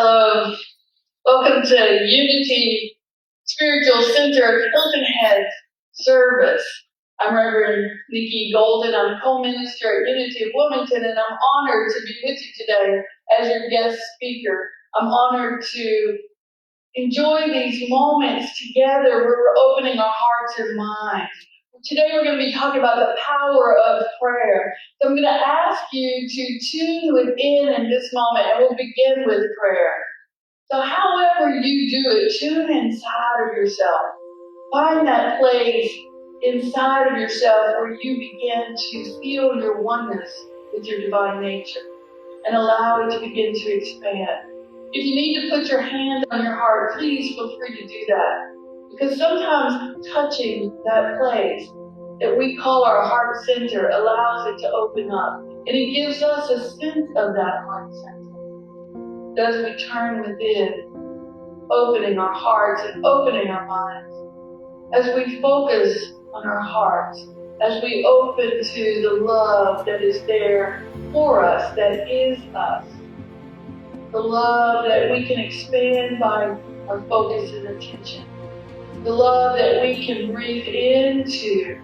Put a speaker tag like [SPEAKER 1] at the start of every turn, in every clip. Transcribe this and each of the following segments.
[SPEAKER 1] Hello, welcome to Unity Spiritual Center Hilton Head service. I'm Reverend Nickie Golden. I'm co-minister at Unity of Wilmington, and I'm honored to be with you today as your guest speaker. I'm honored to enjoy these moments together where we're opening our hearts and minds. Today we're going to be talking about the power of prayer. So I'm going to ask you to tune within in this moment, and we'll begin with prayer. So however you do it, tune inside of yourself. Find that place inside of yourself where you begin to feel your oneness with your divine nature and allow it to begin to expand. If you need to put your hand on your heart, please feel free to do that. Because sometimes touching that place that we call our heart center allows it to open up. And it gives us a sense of that heart center. As we turn within, opening our hearts and opening our minds, as we focus on our hearts, as we open to the love that is there for us, that is us, the love that we can expand by our focus and attention, the love that we can breathe into,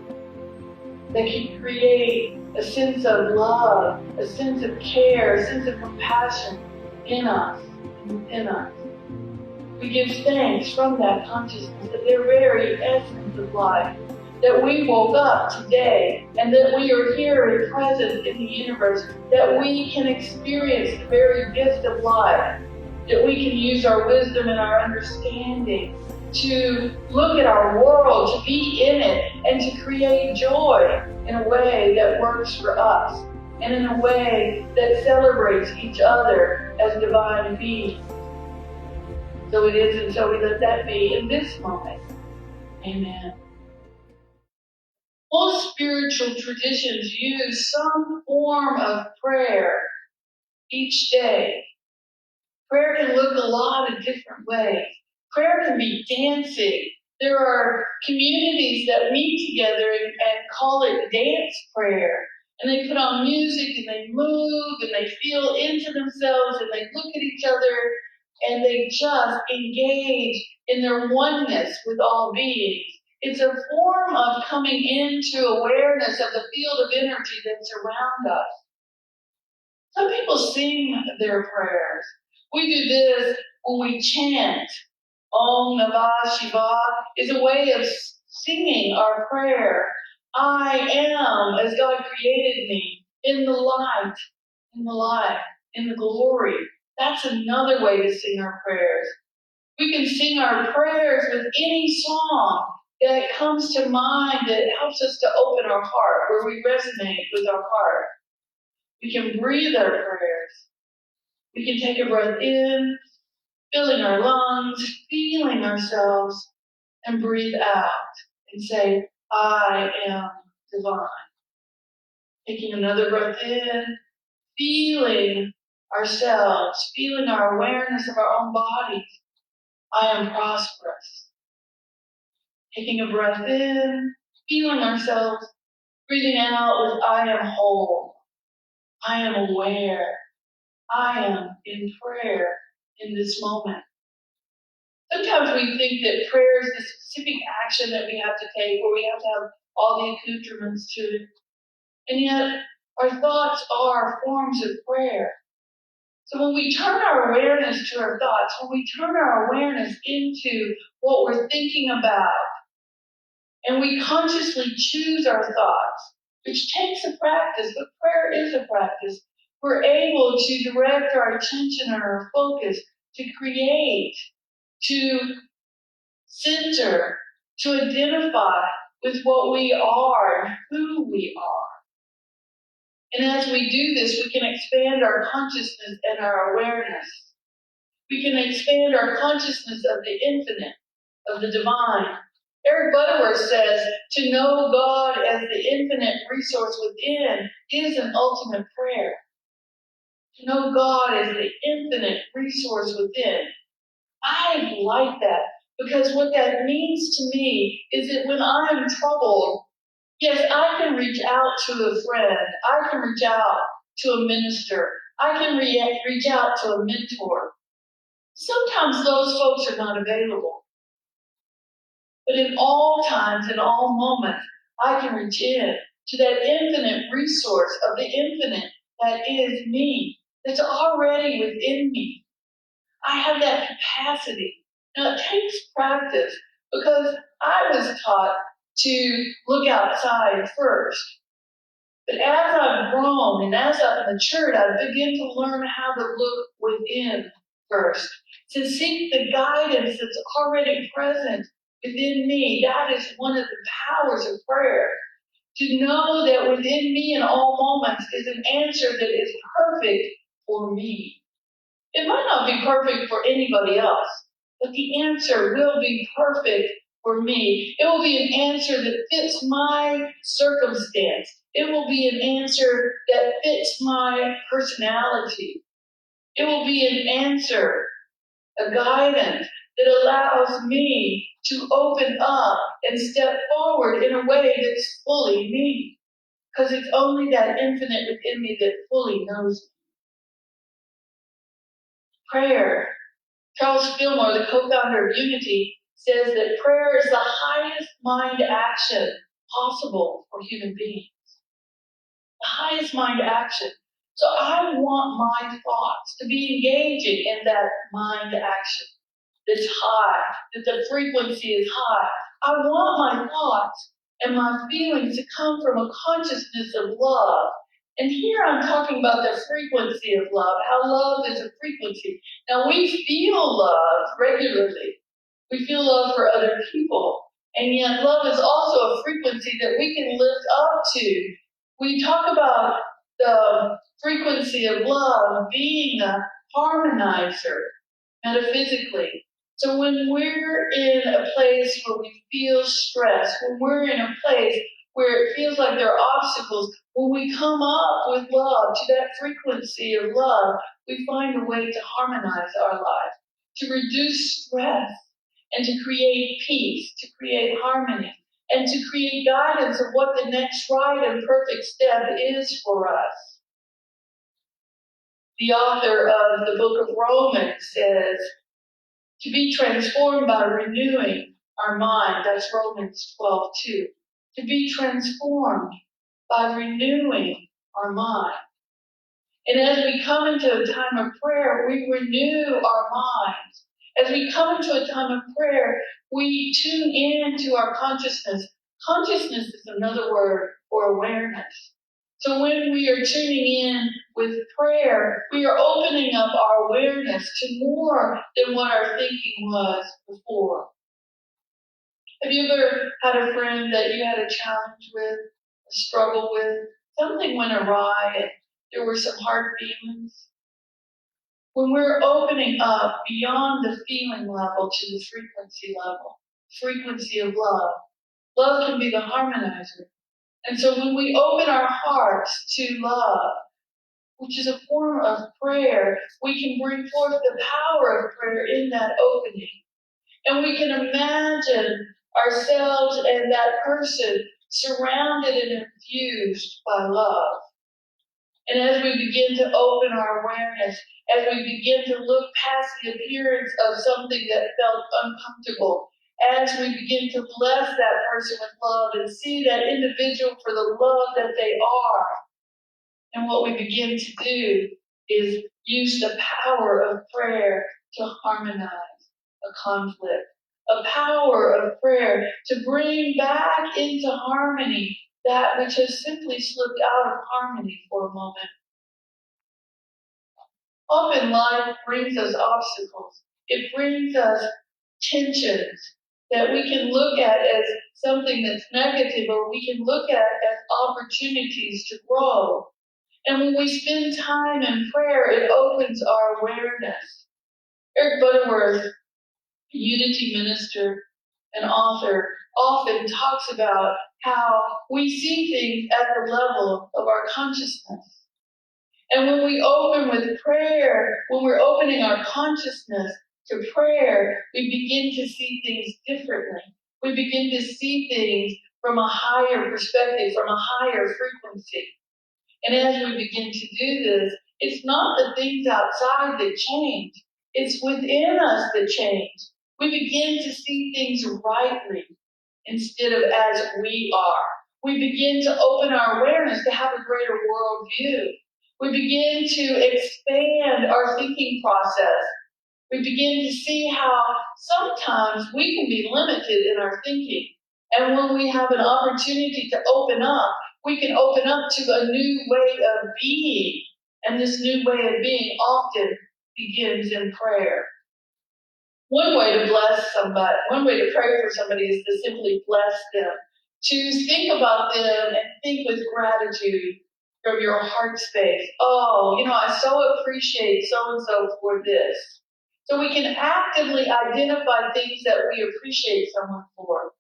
[SPEAKER 1] that can create a sense of love, a sense of care, a sense of compassion in us and within us. We give thanks from that consciousness, that the very essence of life, that we woke up today and that we are here and present in the universe, that we can experience the very gift of life, that we can use our wisdom and our understanding to look at our world, to be in it, and to create joy in a way that works for us, and in a way that celebrates each other as divine beings. So it is, and so we let that be in this moment. Amen. Most spiritual traditions use some form of prayer each day. Prayer can look a lot of different ways. Prayer can be dancing. There are communities that meet together and call it dance prayer. And they put on music and they move and they feel into themselves and they look at each other and they just engage in their oneness with all beings. It's a form of coming into awareness of the field of energy that's around us. Some people sing their prayers. We do this when we chant. Om Namah Shiva is a way of singing our prayer. I am as God created me, in the light, in the light, in the glory. That's another way to sing our prayers. We can sing our prayers with any song that comes to mind that helps us to open our heart, where we resonate with our heart. We can breathe our prayers. We can take a breath in, filling our lungs, feeling ourselves, and breathe out and say, I am divine. Taking another breath in, feeling ourselves, feeling our awareness of our own bodies. I am prosperous. Taking a breath in, feeling ourselves, breathing out with I am whole. I am aware. I am in prayer in this moment. Sometimes we think that prayer is this specific action that we have to take, where we have to have all the accoutrements to it. And yet, our thoughts are forms of prayer. So when we turn our awareness to our thoughts, when we turn our awareness into what we're thinking about, and we consciously choose our thoughts, which takes a practice, but prayer is a practice, we're able to direct our attention and our focus to create, to center, to identify with what we are and who we are. And as we do this, we can expand our consciousness and our awareness. We can expand our consciousness of the infinite, of the divine. Eric Butterworth says, to know God as the infinite resource within is an ultimate prayer. To know God as the infinite resource within. I like that, because what that means to me is that when I'm troubled, yes, I can reach out to a friend. I can reach out to a minister. I can reach out to a mentor. Sometimes those folks are not available. But in all times, in all moments, I can reach in to that infinite resource of the infinite that is me, that's already within me. I have that capacity. Now, it takes practice because I was taught to look outside first. But as I've grown and as I've matured, I begin to learn how to look within first, to seek the guidance that's already present within me. That is one of the powers of prayer. To know that within me in all moments is an answer that is perfect for me. It might not be perfect for anybody else, but the answer will be perfect for me. It will be an answer that fits my circumstance. It will be an answer that fits my personality. It will be an answer, a guidance that allows me to open up and step forward in a way that's fully me. Because it's only that infinite within me that fully knows me. Prayer. Charles Fillmore, the co-founder of Unity, says that prayer is the highest mind action possible for human beings. The highest mind action. So I want my thoughts to be engaging in that mind action that's high, that the frequency is high. I want my thoughts and my feelings to come from a consciousness of love. And here I'm talking about the frequency of love, how love is a frequency. Now we feel love regularly. We feel love for other people. And yet love is also a frequency that we can lift up to. We talk about the frequency of love being a harmonizer metaphysically. So when we're in a place where we feel stress, when we're in a place where it feels like there are obstacles, when we come up with love, to that frequency of love, we find a way to harmonize our lives, to reduce stress, and to create peace, to create harmony, and to create guidance of what the next right and perfect step is for us. The author of the book of Romans says, to be transformed by renewing our mind. That's Romans 12:2. To be transformed by renewing our mind. And as we come into a time of prayer, we renew our minds. As we come into a time of prayer, we tune into our consciousness. Consciousness is another word for awareness. So when we are tuning in with prayer, we are opening up our awareness to more than what our thinking was before. Have you ever had a friend that you had a challenge with, a struggle with? Something went awry and there were some hard feelings. When we're opening up beyond the feeling level to the frequency level, frequency of love, love can be the harmonizer. And so when we open our hearts to love, which is a form of prayer, we can bring forth the power of prayer in that opening. And we can imagine ourselves and that person surrounded and infused by love. And as we begin to open our awareness, as we begin to look past the appearance of something that felt uncomfortable, as we begin to bless that person with love and see that individual for the love that they are, and what we begin to do is use the power of prayer to harmonize a conflict, a power of prayer to bring back into harmony that which has simply slipped out of harmony for a moment. Often life brings us obstacles. It brings us tensions that we can look at as something that's negative, or we can look at as opportunities to grow. And when we spend time in prayer, it opens our awareness. Eric Butterworth, a Unity minister and author, often talks about how we see things at the level of our consciousness. And when we open with prayer, when we're opening our consciousness to prayer, we begin to see things differently. We begin to see things from a higher perspective, from a higher frequency. And as we begin to do this, it's not the things outside that change. It's within us that change. We begin to see things rightly instead of as we are. We begin to open our awareness to have a greater worldview. We begin to expand our thinking process. We begin to see how sometimes we can be limited in our thinking. And when we have an opportunity to open up, we can open up to a new way of being. And this new way of being often begins in prayer. One way to bless somebody, one way to pray for somebody is to simply bless them. To think about them and think with gratitude from your heart space. Oh, I so appreciate so-and-so for this. So we can actively identify things that we appreciate someone for.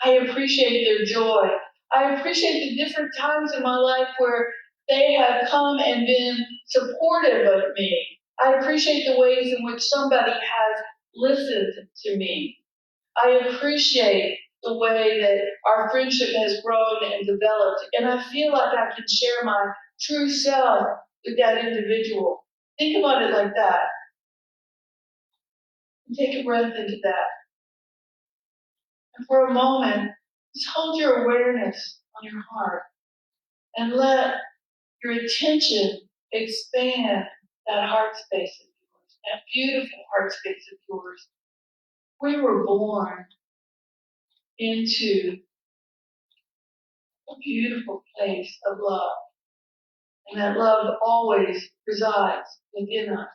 [SPEAKER 1] I appreciate their joy. I appreciate the different times in my life where they have come and been supportive of me. I appreciate the ways in which somebody has listened to me. I appreciate the way that our friendship has grown and developed, and I feel like I can share my true self with that individual. Think about it like that. Take a breath into that. And for a moment, just hold your awareness on your heart and let your attention expand that heart space of yours, that beautiful heart space of yours. We were born into a beautiful place of love, and that love always resides within us.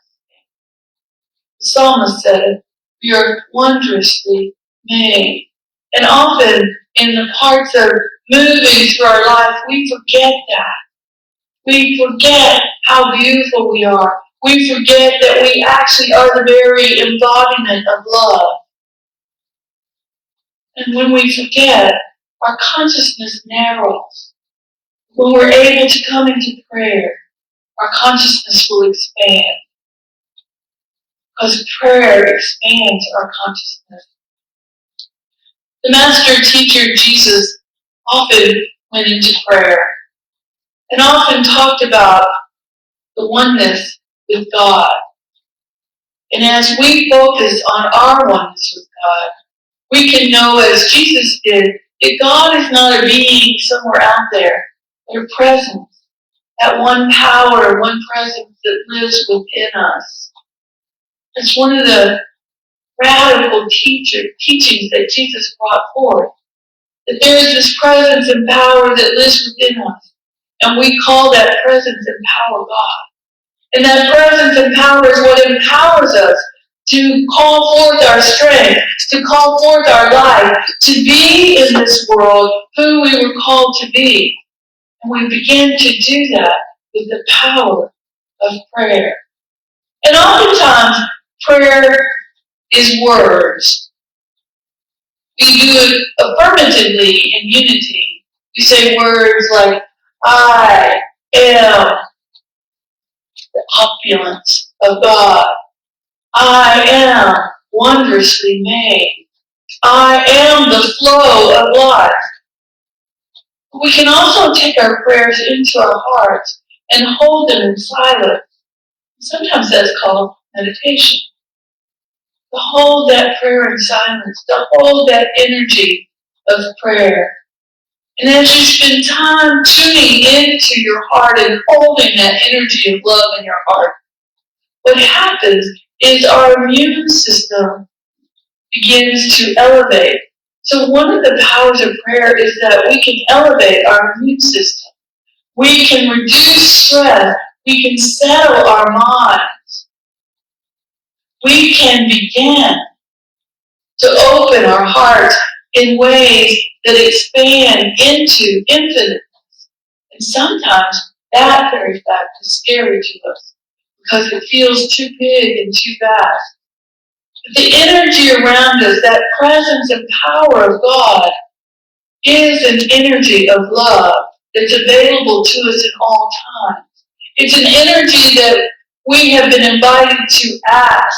[SPEAKER 1] The psalmist said, "We are wondrously made." And often in the parts of moving through our life, we forget that. We forget how beautiful we are. We forget that we actually are the very embodiment of love. And when we forget, our consciousness narrows. When we're able to come into prayer, our consciousness will expand. Because prayer expands our consciousness. The master teacher, Jesus, often went into prayer and often talked about the oneness with God. And as we focus on our oneness with God, we can know, as Jesus did, that God is not a being somewhere out there, but a presence, that one power, one presence that lives within us. It's one of the radical teachings that Jesus brought forth, that there is this presence and power that lives within us, and we call that presence and power God. And that presence and power is what empowers us to call forth our strength, to call forth our life, to be in this world who we were called to be. And we begin to do that with the power of prayer. And oftentimes, prayer is words. We do it affirmatively in unity. We say words like, "I am the opulence of God. I am wondrously made. I am the flow of life." We can also take our prayers into our hearts and hold them in silence. Sometimes that's called meditation. To hold that prayer in silence, to hold that energy of prayer. And as you spend time tuning into your heart and holding that energy of love in your heart, what happens is our immune system begins to elevate. So one of the powers of prayer is that we can elevate our immune system. We can reduce stress. We can settle our minds. We can begin to open our hearts in ways that expand into infiniteness. And sometimes that very fact is scary to us because it feels too big and too vast. But the energy around us, that presence and power of God, is an energy of love that's available to us in all times. It's an energy that we have been invited to ask,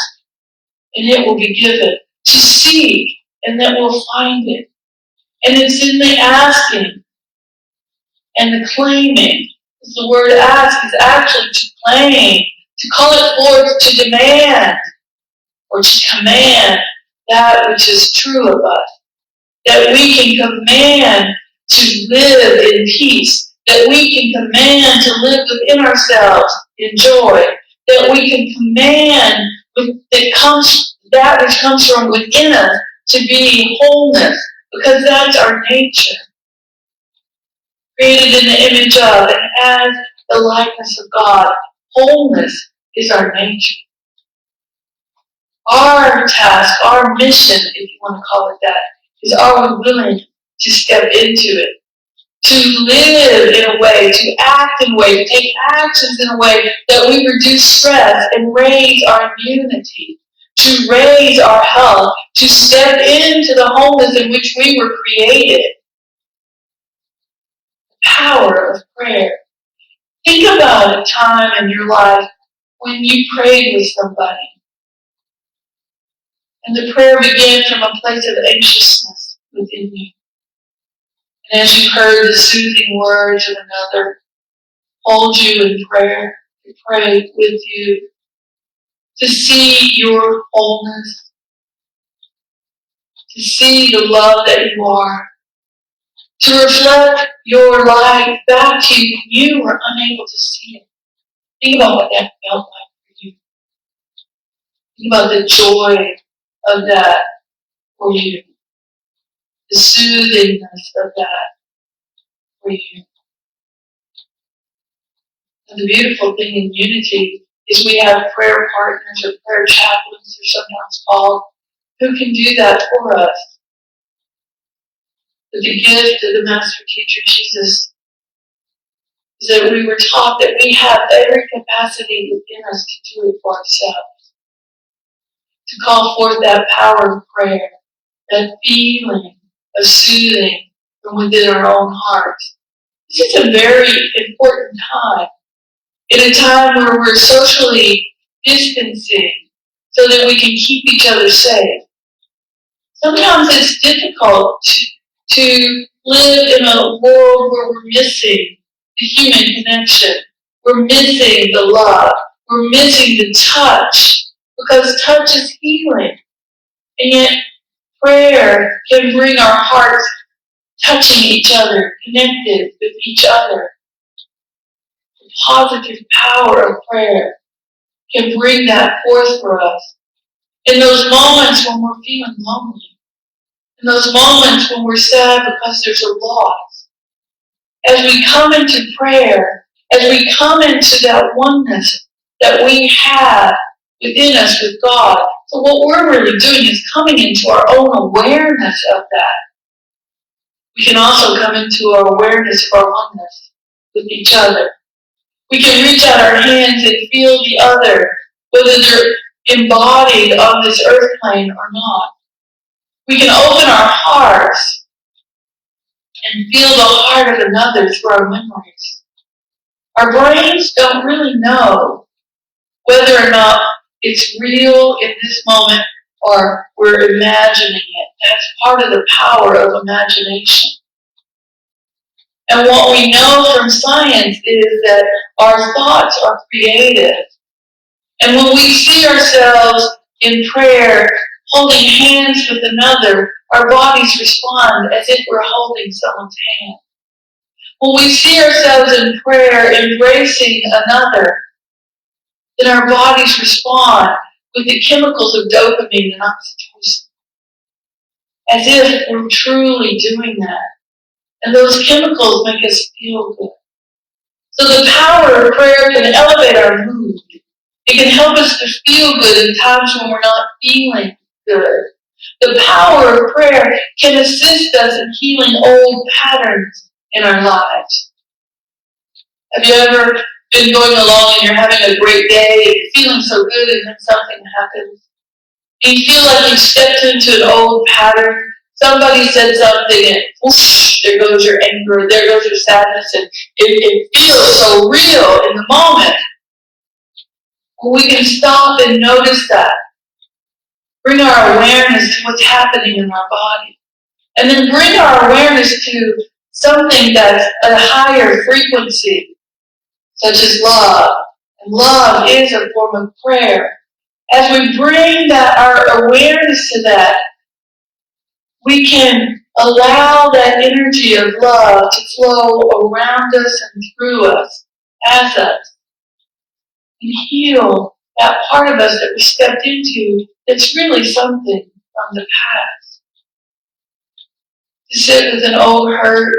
[SPEAKER 1] and it will be given. To seek, and that we'll find it. And it's in the asking and the claiming. The word ask is actually to claim, to call it forth, to demand. or to command that which is true of us. That we can command to live in peace. That we can command to live within ourselves in joy. That we can command that which comes from within us to be wholeness, because that's our nature. Created in the image of and as the likeness of God, wholeness is our nature. Our task, our mission, if you want to call it that, is are we willing to step into it? To live in a way, to act in a way, to take actions in a way that we reduce stress and raise our immunity, to raise our health, to step into the wholeness in which we were created. The power of prayer. Think about a time in your life when you prayed with somebody. And the prayer began from a place of anxiousness within you. And as you heard the soothing words of another hold you in prayer, to pray with you, to see your wholeness, to see the love that you are, to reflect your light back to you when you were unable to see it. Think about what that felt like for you. Think about the joy of that for you, the soothingness of that for you. And the beautiful thing in unity is we have prayer partners or prayer chaplains, they're sometimes called, who can do that for us. But the gift of the Master Teacher Jesus is that we were taught that we have every capacity within us to do it for ourselves. To call forth that power of prayer, that feeling of soothing from within our own hearts. This is a very important time. In a time where we're socially distancing so that we can keep each other safe. Sometimes it's difficult to live in a world where we're missing the human connection. We're missing the love. We're missing the touch, because touch is healing. And yet prayer can bring our hearts touching each other, connected with each other. The positive power of prayer can bring that forth for us. In those moments when we're feeling lonely, in those moments when we're sad because there's a loss, as we come into prayer, as we come into that oneness that we have within us with God, so what we're really doing is coming into our own awareness of that. We can also come into our awareness of our oneness with each other. We can reach out our hands and feel the other, whether they're embodied on this earth plane or not. We can open our hearts and feel the heart of another through our memories. Our brains don't really know whether or not it's real in this moment or we're imagining it. That's part of the power of imagination. And what we know from science is that our thoughts are creative. And when we see ourselves in prayer holding hands with another, our bodies respond as if we're holding someone's hand. When we see ourselves in prayer embracing another, then our bodies respond with the chemicals of dopamine and oxytocin, as if we're truly doing that. And those chemicals make us feel good. So the power of prayer can elevate our mood. It can help us to feel good in times when we're not feeling good. The power of prayer can assist us in healing old patterns in our lives. Have you ever been going along and you're having a great day and feeling so good, and then something happens? And you feel like you've stepped into an old pattern. Somebody said something and whoosh, there goes your anger, there goes your sadness, and it feels so real in the moment. Well, we can stop and notice that. Bring our awareness to what's happening in our body. And then bring our awareness to something that's at a higher frequency, such as love. And love is a form of prayer. As we bring our awareness to that, we can allow that energy of love to flow around us and through us, as us, and heal that part of us that we stepped into that's really something from the past. To sit with an old hurt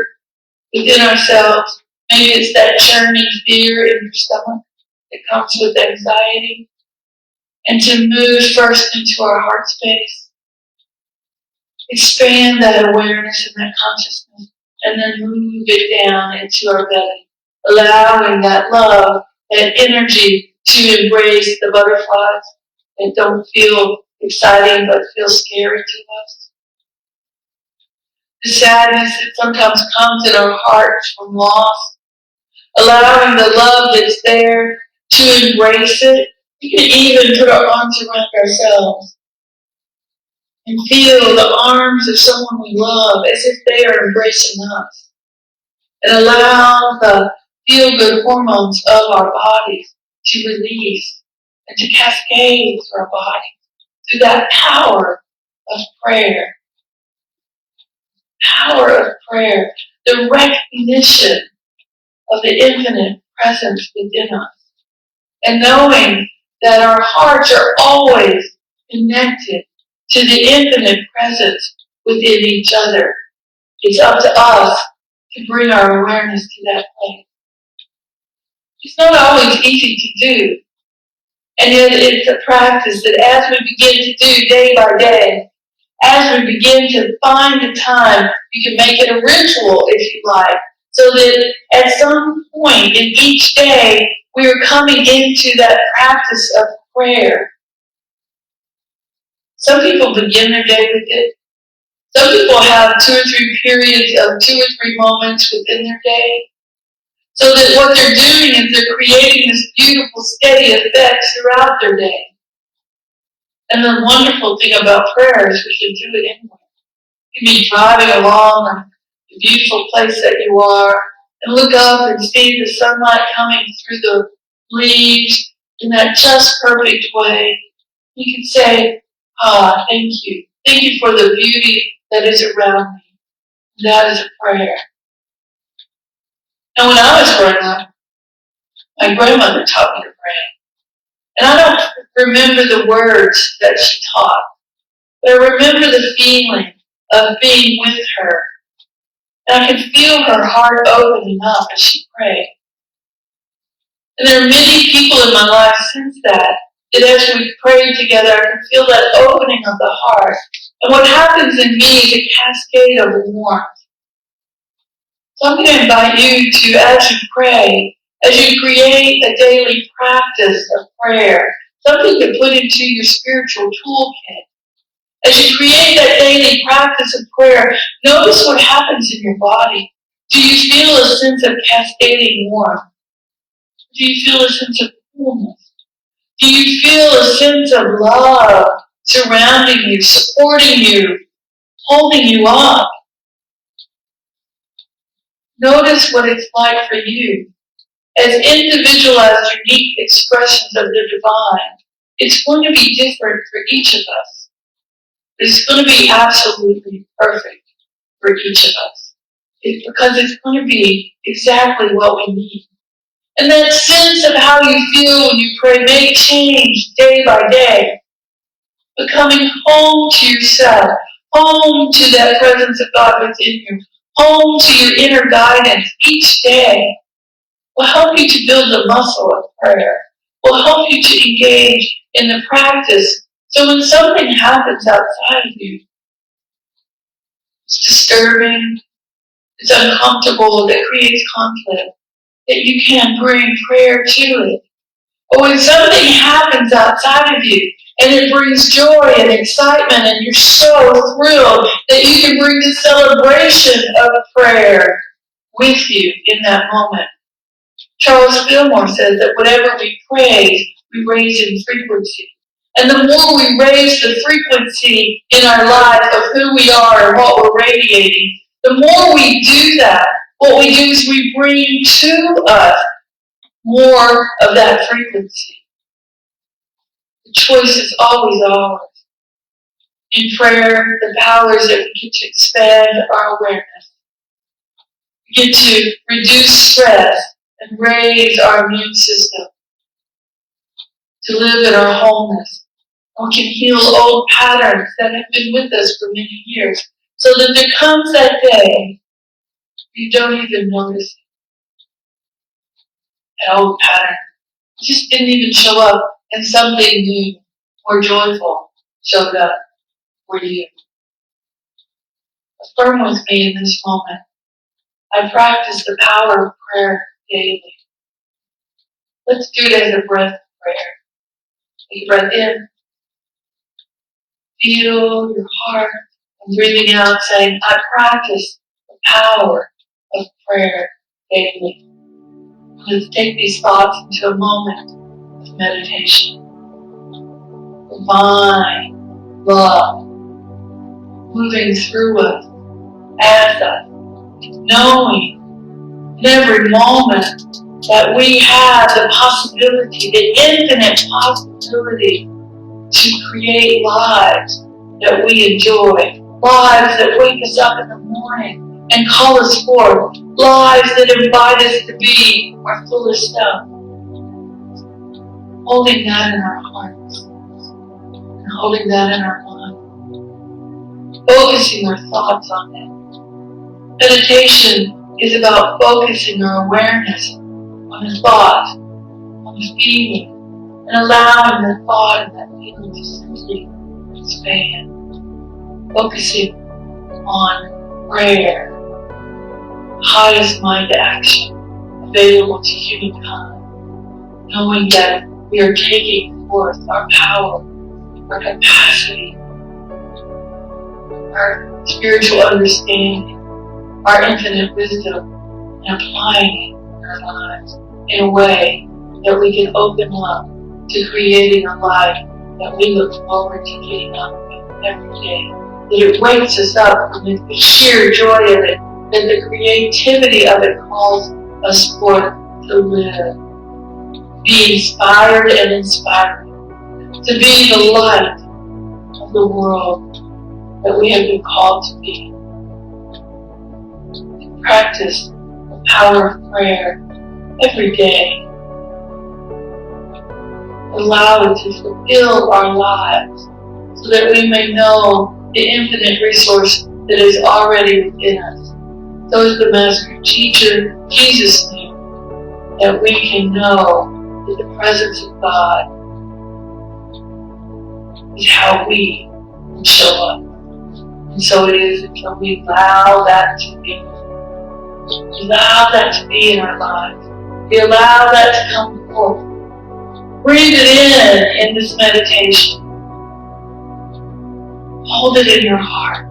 [SPEAKER 1] within ourselves, maybe it's that churning fear in your stomach that comes with anxiety, and to move first into our heart space, expand that awareness and that consciousness, and then move it down into our belly, allowing that love, that energy to embrace the butterflies that don't feel exciting but feel scary to us. The sadness that sometimes comes in our hearts from loss, allowing the love that's there to embrace it. We can even put our arms around ourselves and feel the arms of someone we love as if they are embracing us. And allow the feel-good hormones of our bodies to release and to cascade through our bodies through that power of prayer. Power of prayer. The recognition of the infinite presence within us. And knowing that our hearts are always connected to the infinite presence within each other. It's up to us to bring our awareness to that place. It's not always easy to do. And yet it's a practice that as we begin to do day by day, as we begin to find the time, you can make it a ritual if you like, so that at some point in each day, we are coming into that practice of prayer. Some people begin their day with it. Some people have 2 or 3 periods of 2 or 3 moments within their day. So that what they're doing is they're creating this beautiful, steady effect throughout their day. And the wonderful thing about prayer is we can do it anywhere. You can be driving along the beautiful place that you are and look up and see the sunlight coming through the leaves in that just perfect way. You can say, thank you. Thank you for the beauty that is around me. That is a prayer. And when I was growing up, my grandmother taught me to pray. And I don't remember the words that she taught, but I remember the feeling of being with her. And I could feel her heart opening up as she prayed. And there are many people in my life since that as we prayed together, I can feel that opening of the heart. And what happens in me is a cascade of warmth. So I'm going to invite you to, as you pray, as you create a daily practice of prayer, something to put into your spiritual toolkit. As you create that daily practice of prayer, notice what happens in your body. Do you feel a sense of cascading warmth? Do you feel a sense of coolness? Do you feel a sense of love surrounding you, supporting you, holding you up? Notice what it's like for you. As individualized, unique expressions of the divine, it's going to be different for each of us. It's going to be absolutely perfect for each of us. Because it's going to be exactly what we need. And that sense of how you feel when you pray may change day by day. Becoming home to yourself, home to that presence of God within you, home to your inner guidance each day will help you to build the muscle of prayer, will help you to engage in the practice. So when something happens outside of you, it's disturbing, it's uncomfortable, that creates conflict, that you can bring prayer to it. But when something happens outside of you, and it brings joy and excitement, and you're so thrilled that you can bring the celebration of prayer with you in that moment. Charles Fillmore says that whatever we praise, we raise in frequency. And the more we raise the frequency in our life of who we are and what we're radiating, the more we do that, what we do is we bring to us more of that frequency. The choice is always ours. In prayer, the power is that we get to expand our awareness. We get to reduce stress and raise our immune system. To live in our wholeness. We can heal old patterns that have been with us for many years. So that there comes that day, you don't even notice that old pattern. It just didn't even show up, and something new, more joyful, showed up for you. Affirm with me in this moment. I practice the power of prayer daily. Let's do it as a breath of prayer. Take a breath in. Feel your heart. And breathing out, saying, I practice the power of prayer daily. Let's take these thoughts into a moment of meditation. Divine love moving through us, as us, knowing in every moment that we have the possibility, the infinite possibility to create lives that we enjoy, lives that wake us up in the morning and call us forth, lives that invite us to be our fullest self. Holding that in our hearts and holding that in our mind. Focusing our thoughts on it. Meditation is about focusing our awareness on a thought, on a feeling, and allowing the thought and that feeling to simply expand. Focusing on prayer, highest mind action available to humankind, knowing that we are taking forth our power, our capacity, our spiritual understanding, our infinite wisdom, and applying it in our lives in a way that we can open up to creating a life that we look forward to getting up with every day. That it wakes us up from the sheer joy of it, that the creativity of it calls us forth to live. Be inspired and inspiring. To be the light of the world that we have been called to be. To practice the power of prayer every day. Allow it to fulfill our lives so that we may know the infinite resource that is already within us. So as the Master Teacher, Jesus knew that we can know that the presence of God is how we can show up. And so it is until we allow that to be. We allow that to be in our lives. We allow that to come forth. Breathe it in this meditation. Hold it in your heart.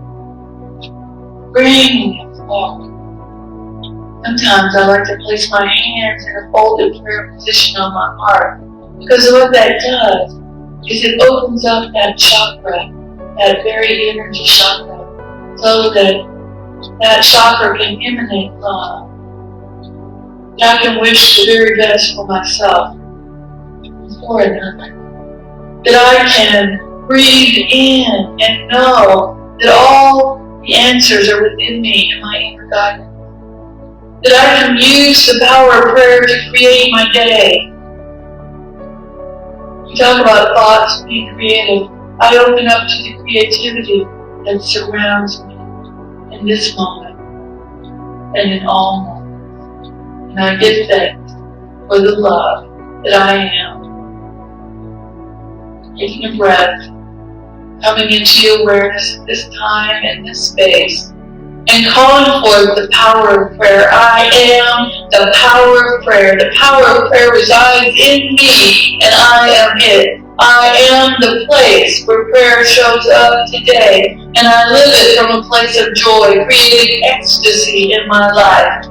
[SPEAKER 1] Bring it forward. Sometimes I like to place my hands in a folded prayer position on my heart, because what that does is it opens up that chakra, that very energy chakra, so that that chakra can emanate love. That I can wish the very best for myself and for another. That I can breathe in and know that all the answers are within me and my inner guidance. That I can use the power of prayer to create my day. We talk about thoughts being creative. I open up to the creativity that surrounds me in this moment and in all moments. And I give thanks for the love that I am. Taking a breath, coming into your awareness at this time and this space, and calling forth the power of prayer. I am the power of prayer. The power of prayer resides in me, and I am it. I am the place where prayer shows up today, and I live it from a place of joy, creating ecstasy in my life.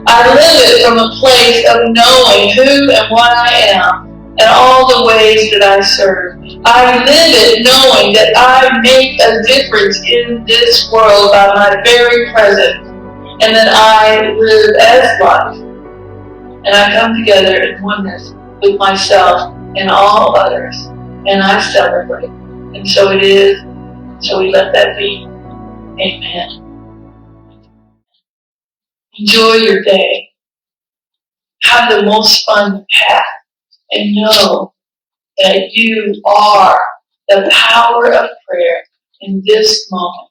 [SPEAKER 1] I live it from a place of knowing who and what I am, and all the ways that I serve. I live it knowing that I make a difference in this world by my very presence, and that I live as life, and I come together in oneness with myself and all others. and I celebrate. And so it is. So we let that be. Amen. Enjoy your day. Have the most fun you have. And know that you are the power of prayer in this moment.